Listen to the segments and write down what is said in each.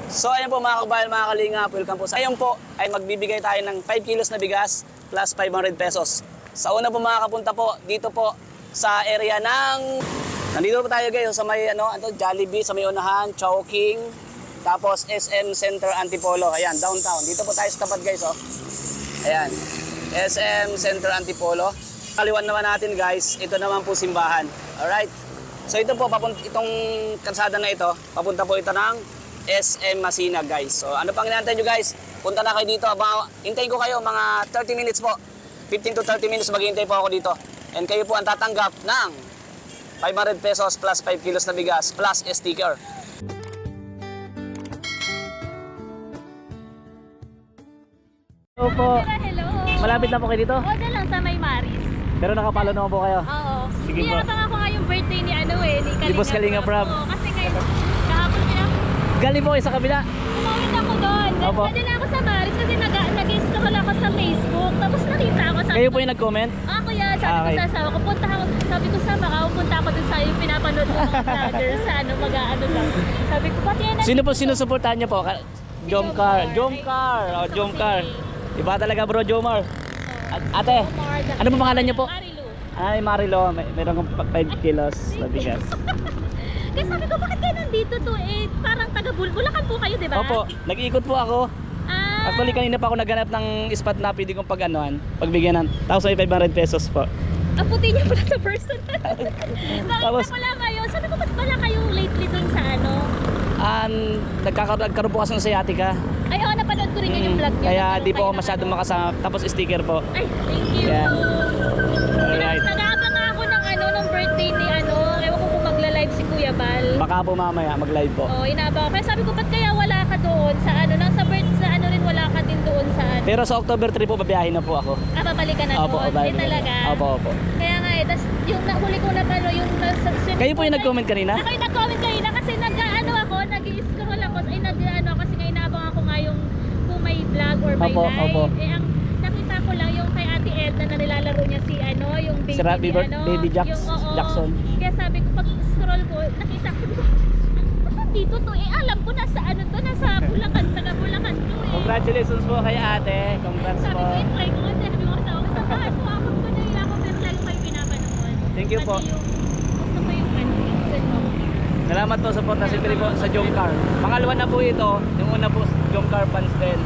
So ayun po mga kabayan, mga kalingap, welcome po. Ngayon po ay magbibigay tayo ng 5 kilos na bigas plus 500 pesos. Sa una po mga kapunta po, dito po sa area ng... Nandito po tayo guys sa may Jollibee, sa may unahan, Chowking, tapos SM Center Antipolo. Ayan, downtown. Dito po tayo sa tapat guys. Oh. Ayan, SM Center Antipolo. Kaliwan naman natin guys, ito naman po simbahan. Alright. So ito po, itong kalsada na ito, papunta po ito ng SM Masinag guys. So ano pang inaantay nyo guys? Punta na kayo dito. Hintayin ko kayo mga 30 minutes po. 15 to 30 minutes maghihintay po ako dito. And kayo po ang tatanggap ng 500 pesos plus 5 kilos na bigas plus sticker. Hello po. Hello. Malapit na po kayo dito? Oo, dyan lang sa May Maris. Pero nakapalo naman po kayo? Oo. Sige po. Niyabang ako nga yung birthday ni Ni Boss Kalinga Prab. Oo, kasi ngayon, kahapon niya, Galing po kayo sa kabila. tumawid ako doon. Opo. Nandiyan na ako sa Maris kasi nag-install ako sa Facebook. Tapos nakita ako sa... Kayo po yung nag-comment? Ah, kuya, sabi Okay. ko sa asawa ko, sabi ko sama ka, punta ako dun sa yung pinapanood mo mga vlogger sa mag-ano lang. Sabi ko, pati yan. Sino po sinusuportahan niyo po? Jomcar. Jomcar. Oh, Jomcar. Iba talaga bro, Jomar. Ate, ano po pangalan niyo po? Marilu. Ay, Marilo. Meron kong 5 kilos na bigas. Kaya sabi ko, bakit kayo nandito to? Eh, parang taga-Bulacan po kayo, di ba? Opo, nag-iikot po ako. Ah, Actually, kanina pa ako naghanap ng spot na pwede kong pagbigyan ng tapos ay 500 pesos po. ang puti niya pala sa personal. Tapos- Nakita ko lang kayo. Sabi ko, ba't pala kayong lately dun sa ano? Nagkaroon po kasi ng sciatica. Ay, oo, napanood ko rin yun yung vlog niyo. Kaya Nagkaroon di po kayo ako ng masyadong ano. makasama. Tapos sticker po. Ay, thank you. Yeah. Alright. Nag-aabang nga ako ng birthday ni ewan ko kung magla-live si Kuya Bal. Baka po mamaya mag-live po. Oo, inaabang ako. Kaya sabi ko, ba't kaya wala ka doon sa rin wala ka din doon sa ano? Pero sa October 3 po, babiyahin na po ako. Babalikan na Opo, doon. babalik Eh, talaga. Opo, opo. Kaya nga eh, tas yung huli ko na yung nasa Kayo po yung nag-comment kanina? Ako yung nag-comment kanina kasi nag-scroll ako, kasi nga inaabang ako nga yung kung may vlog or may Opo, live. opo. Eh, ang nakita ko lang yung kay Ate Edna na nilalaro niya si yung baby Si Rabbit ni Baby Jackson. Kaya sabi ko, pag scroll ko, nakita ko, ba't dito to? Eh, alam ko nasa nasa Bulacan, taga Bulacan to eh. Congratulations po kay ate. Congrats Sabi po. ko, try ko kasi sabi ko sa ako, samahan mo ako ko na ako pero lagi pa yung pinapanood. Thank you po. Pati gusto ko yung minsan mo. Salamat po sa porta siyempre po sa Jomcar. Pangalawa na po ito. Yung una po Jomcar fans din.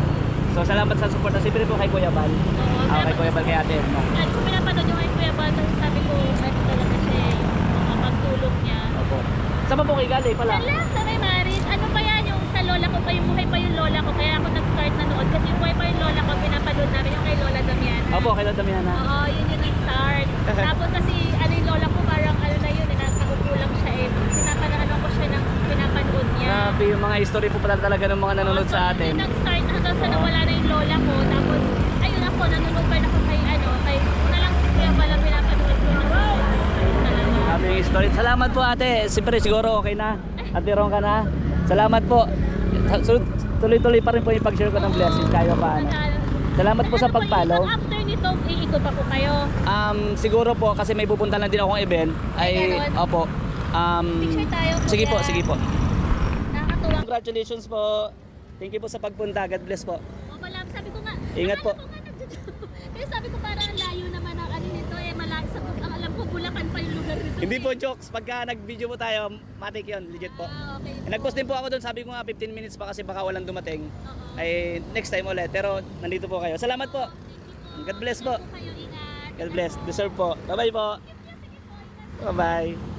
So salamat sa suporta siyempre po kay Kuya Bal. Oo, Kay Kuya Bal kay ate. No? At kung pinapanood yung kay Kuya Bata, sabi ko, ano talaga siya eh, yung mga pagtulong niya. Opo. Saan ba po kay Gali pala? Wala, sa May Maris, ano pa yan, yung sa lola ko pa, yung buhay pa yung lola ko, kaya ako nag-start na nood. Kasi yung buhay pa yung lola ko, pinapanood namin yung kay Lola Damiana. Opo, kay Damiana. Oo, yun yung nag-start. Tapos kasi, yung lola ko, parang na yun, nakaupo lang siya eh. Pinapanood ko siya ng pinapanood niya. Grabe yung mga history po pala talaga ng mga nanonood sa atin. Yung nag-start hanggang sa nawala na yung lola ko. Tapos, ayun ako, nanonood pa na ako kay na lang si Kuya Bala pinapanood ko na ayun talaga. Grabe yung history. Salamat po ate. Siyempre siguro okay na. Ate Ron ka na. Salamat po. Tuloy-tuloy pa rin po yung pag-share ko ng blessing kayo pa ano. Salamat po sa pag-follow. After nito, iikot pa po kayo. Siguro po kasi may pupunta lang din akong event. Ay, ganun. Opo. Picture tayo, Sige po, kuya. sige po. Nakakatuwa. Congratulations po. Thank you po sa pagpunta. God bless po. O, malam, sabi ko nga. Ingat po. akala ko nga Kaya sabi ko parang ang layo naman ang ano nito eh. Malayo sa ang alam ko, Bulacan pa yung lugar nito. Hindi eh. po jokes. Pagka nag-video po tayo, matik yun. Legit po. Ah, okay. Nag-post din po ako doon. Sabi ko nga 15 minutes pa kasi baka walang dumating. Oo. Ay next time ulit. Pero nandito po kayo. Salamat po. God bless po. Kayo, ingat. God bless. Deserve po. Bye-bye po. Bye-bye.